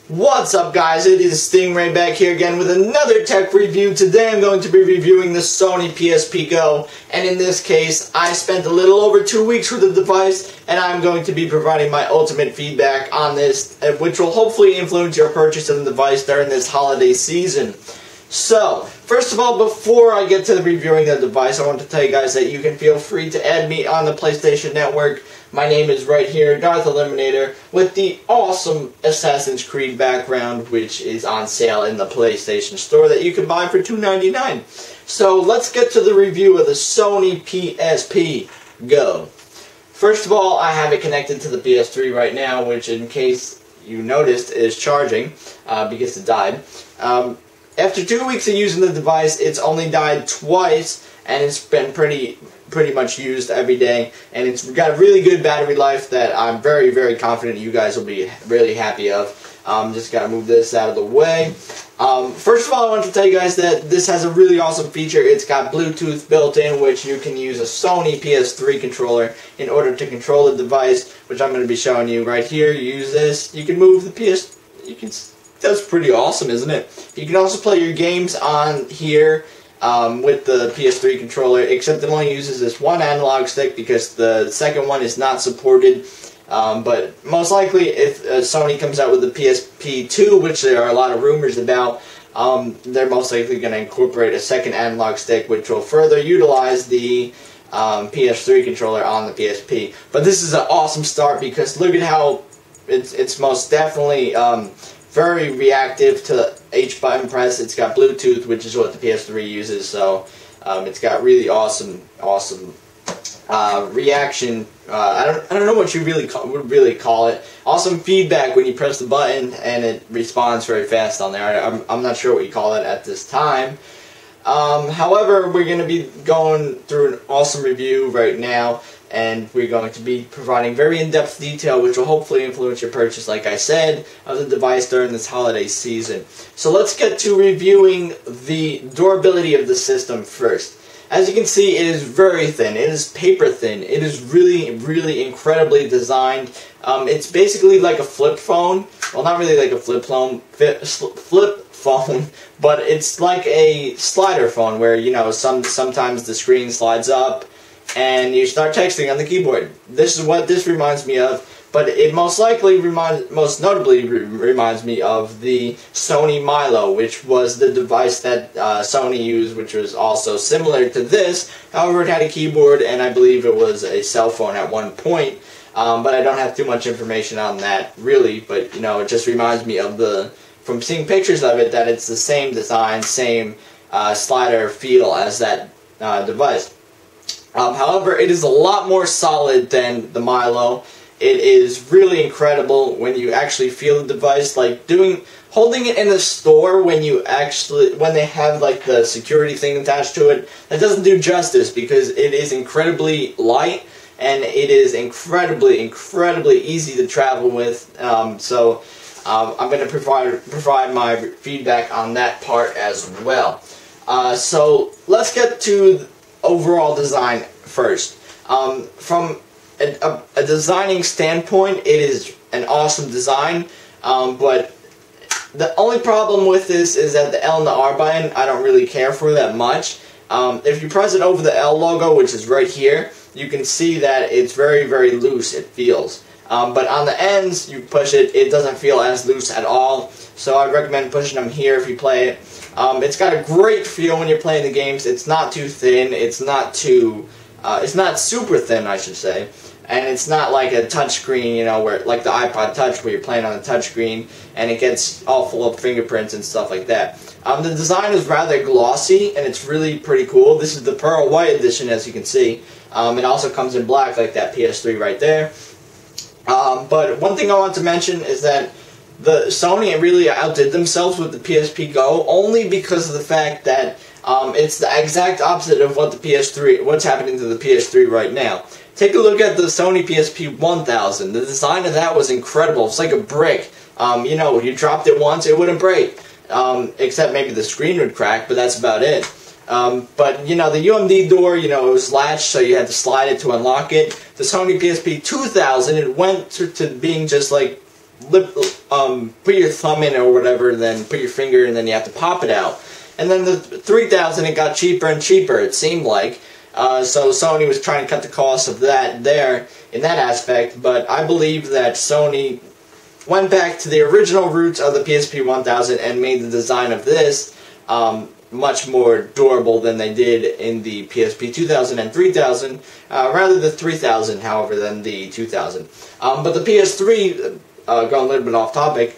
What's up, guys? It is Stingray back here again with another tech review. Today I'm going to be reviewing the Sony PSP Go, and in this case I spent a little over 2 weeks with the device, and I'm going to be providing my ultimate feedback on this, which will hopefully influence your purchase of the device during this holiday season. So, first of all, before I get to reviewing the device, I want to tell you guys that you can feel free to add me on the PlayStation Network. My name is right here, Darth Eliminator, with the awesome Assassin's Creed background, which is on sale in the PlayStation Store that you can buy for $2.99. So, let's get to the review of the Sony PSP Go. First of all, I have it connected to the PS3 right now, which, in case you noticed, is charging, because it died. After 2 weeks of using the device, it's only died twice, and it's been pretty much used every day, and it's got a really good battery life that I'm very, very confident you guys will be really happy of. Just gotta move this out of the way. First of all, I want to tell you guys that this has a really awesome feature. It's got Bluetooth built in, which you can use a Sony PS3 controller in order to control the device, which I'm going to be showing you right here. You use this, you can move the that's pretty awesome, isn't it? You can also play your games on here with the PS3 controller, except it only uses this one analog stick because the second one is not supported. But most likely, if Sony comes out with the PSP 2, which there are a lot of rumors about, they're most likely going to incorporate a second analog stick, which will further utilize the PS3 controller on the PSP. But this is an awesome start because look at how it's most definitely very reactive to H button press. It's got Bluetooth, which is what the PS3 uses, so it's got really awesome reaction. I don't know what you would really call it. Awesome feedback when you press the button, and it responds very fast on there. I'm not sure what you call it at this time. However, we're going to be going through an awesome review right now, and we're going to be providing very in-depth detail, which will hopefully influence your purchase, like I said, of the device during this holiday season. So let's get to reviewing the durability of the system first. As you can see, it is very thin. It is paper thin. It is really, really incredibly designed. It's basically like a flip phone. Well, not really like a flip phone, but it's like a slider phone where, you know, sometimes the screen slides up and you start texting on the keyboard. This is what this reminds me of, but it most notably reminds me of the Sony Milo, which was the device that Sony used, which was also similar to this. However, it had a keyboard, and I believe it was a cell phone at one point. But I don't have too much information on that, really. But, you know, it just reminds me of from seeing pictures of it, that it's the same design, same slider feel as that device. However, it is a lot more solid than the Milo. It is really incredible when you actually feel the device, like holding it in the store when they have like the security thing attached to it. That doesn't do justice because it is incredibly light and it is incredibly easy to travel with. I'm going to provide my feedback on that part as well. So let's get to overall design first. From a designing standpoint, it is an awesome design, but the only problem with this is that the L and the R button, I don't really care for that much. If you press it over the L logo, which is right here, you can see that it's very, very loose, it feels. But on the ends, you push it, it doesn't feel as loose at all, so I recommend pushing them here if you play it. It's got a great feel when you're playing the games. It's not too thin, it's not super thin, I should say. And it's not like a touchscreen, you know, like the iPod Touch where you're playing on a touchscreen and it gets all full of fingerprints and stuff like that. The design is rather glossy and it's really pretty cool. This is the Pearl White edition, as you can see. It also comes in black like that PS3 right there. But one thing I want to mention is that the Sony really outdid themselves with the PSP Go, only because of the fact that it's the exact opposite of what's happening to the PS3 right now. Take a look at the Sony PSP 1000. The design of that was incredible. It's like a brick. You know, you dropped it once, it wouldn't break. Except maybe the screen would crack, but that's about it. But, you know, the UMD door, you know, it was latched, so you had to slide it to unlock it. The Sony PSP 2000, it went to being just like put your thumb in or whatever, then put your finger, and then you have to pop it out. And then the 3000, it got cheaper and cheaper, it seemed like. So Sony was trying to cut the cost of that there in that aspect, but I believe that Sony went back to the original roots of the PSP 1000 and made the design of this much more durable than they did in the PSP 2000 and 3000, rather the 3000, however, than the 2000. But the PS3, going a little bit off topic,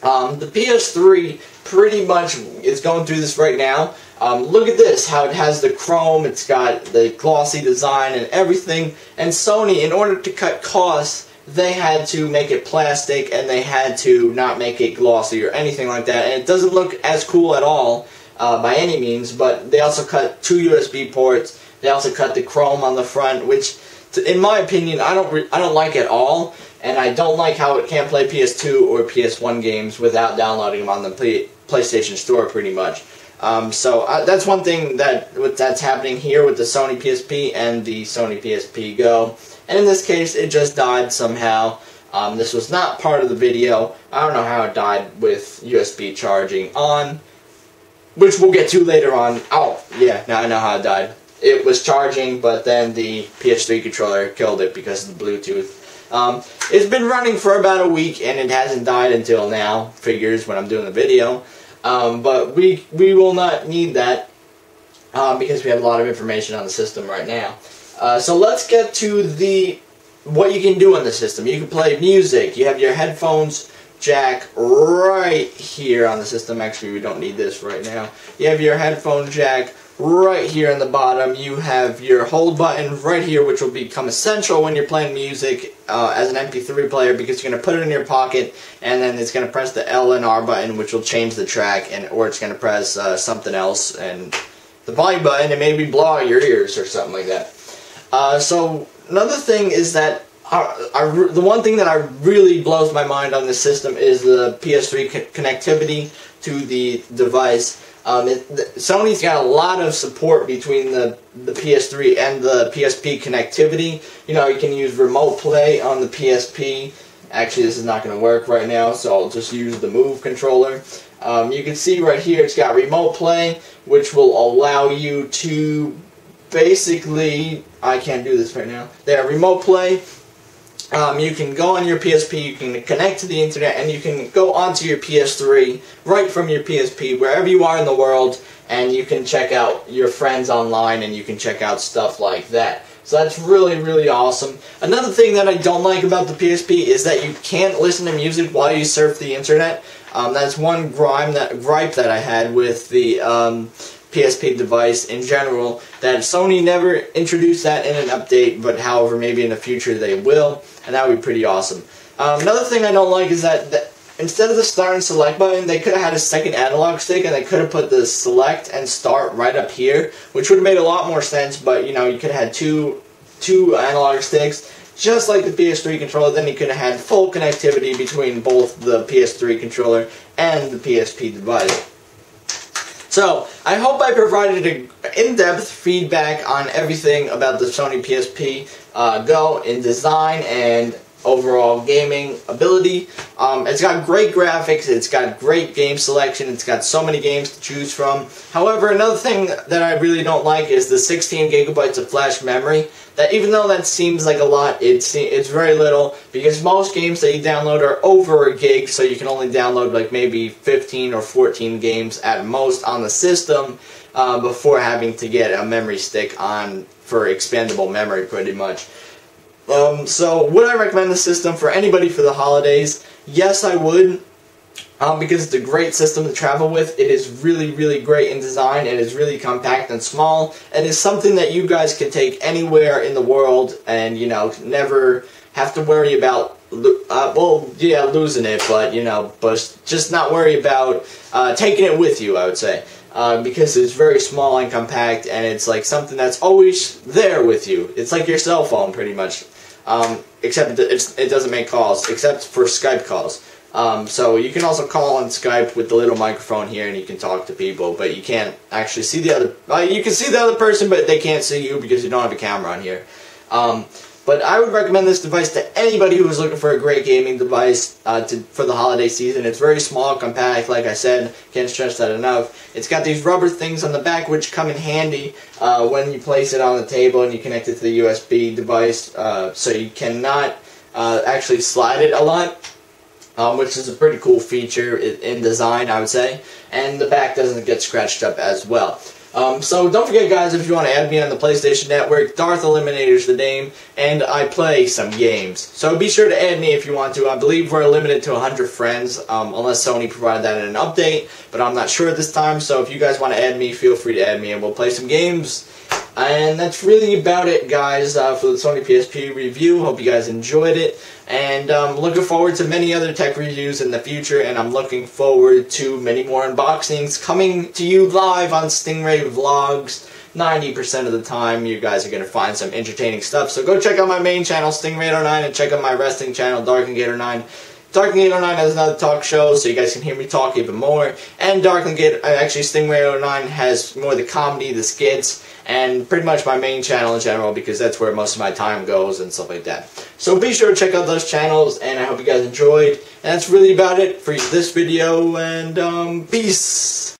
the PS3 pretty much is going through this right now. Look at this, how it has the chrome, it's got the glossy design and everything, and Sony, in order to cut costs, they had to make it plastic, and they had to not make it glossy or anything like that, and it doesn't look as cool at all by any means, but they also cut 2 USB ports, they also cut the chrome on the front, which, in my opinion, I don't like at all, and I don't like how it can't play PS2 or PS1 games without downloading them on the PlayStation Store, pretty much. So that's one thing that's happening here with the Sony PSP and the Sony PSP Go. And in this case, it just died somehow. This was not part of the video. I don't know how it died with USB charging on, which we'll get to later on. Oh, yeah, now I know how it died. It was charging, but then the PS3 controller killed it because of the Bluetooth. It's been running for about a week, and it hasn't died until now, figures when I'm doing the video. But we will not need that because we have a lot of information on the system right now. So let's get to what you can do on the system. You can play music. You have your headphones jack right here on the system. Actually, we don't need this right now. You have your headphone jack right here on the bottom. You have your hold button right here, which will become essential when you're playing music as an MP3 player, because you're going to put it in your pocket, and then it's going to press the L and R button, which will change the track, or it's going to press something else, and the volume button, and maybe blow out your ears or something like that. So another thing is that the one thing that really blows my mind on this system is the PS3 connectivity to the device. Sony's got a lot of support between the PS3 and the PSP connectivity. You know, you can use remote play on the PSP. Actually, this is not going to work right now, so I'll just use the Move controller. You can see right here it's got remote play, which will allow you to basically, I can't do this right now. There, remote play. You can go on your PSP, you can connect to the internet, and you can go onto your PS3 right from your PSP, wherever you are in the world, and you can check out your friends online, and you can check out stuff like that. So that's really, really awesome. Another thing that I don't like about the PSP is that you can't listen to music while you surf the internet. That's one gripe that I had with the PSP device in general, that Sony never introduced that in an update, but however, maybe in the future they will, and that would be pretty awesome. Another thing I don't like is that instead of the start and select button, they could have had a second analog stick, and they could have put the select and start right up here, which would have made a lot more sense, but you know, you could have had two analog sticks, just like the PS3 controller. Then you could have had full connectivity between both the PS3 controller and the PSP device. So, I hope I provided an in-depth feedback on everything about the Sony PSP Go in design and overall gaming ability. It's got great graphics, it's got great game selection, it's got so many games to choose from. However, another thing that I really don't like is the 16 gigabytes of flash memory. That even though that seems like a lot, it's very little, because most games that you download are over a gig, so you can only download like maybe 15 or 14 games at most on the system before having to get a memory stick on for expandable memory, pretty much. So would I recommend the system for anybody for the holidays? Yes, I would. Because it's a great system to travel with. It is really, really great in design. It is really compact and small. It is something that you guys can take anywhere in the world and, you know, never have to worry about, well, yeah, losing it, but, you know, but just not worry about taking it with you, I would say. Because it's very small and compact, and it's like something that's always there with you. It's like your cell phone, pretty much. Except it doesn't make calls, except for Skype calls. So you can also call on Skype with the little microphone here, and you can talk to people, but you can't actually see the other. You can see the other person, but they can't see you because you don't have a camera on here. But I would recommend this device to anybody who is looking for a great gaming device for the holiday season. It's very small, compact, like I said, can't stress that enough. It's got these rubber things on the back which come in handy when you place it on the table and you connect it to the USB device, so you cannot actually slide it a lot, which is a pretty cool feature in design, I would say. And the back doesn't get scratched up as well. So don't forget, guys, if you want to add me on the PlayStation Network, Darth Eliminator's the name, and I play some games. So be sure to add me if you want to. I believe we're limited to 100 friends, unless Sony provided that in an update, but I'm not sure at this time. So if you guys want to add me, feel free to add me, and we'll play some games. And that's really about it, guys, for the Sony PSP review. Hope you guys enjoyed it. And looking forward to many other tech reviews in the future. And I'm looking forward to many more unboxings coming to you live on StingRayVLogs. 90% of the time, you guys are going to find some entertaining stuff. So go check out my main channel, StingRay09, and check out my wrestling channel, DarkandGator9. DarkandGator9 has another talk show, so you guys can hear me talk even more. And actually StingRay09 has more of the comedy, the skits, and pretty much my main channel in general, because that's where most of my time goes and stuff like that. So be sure to check out those channels, and I hope you guys enjoyed. And that's really about it for this video, and peace!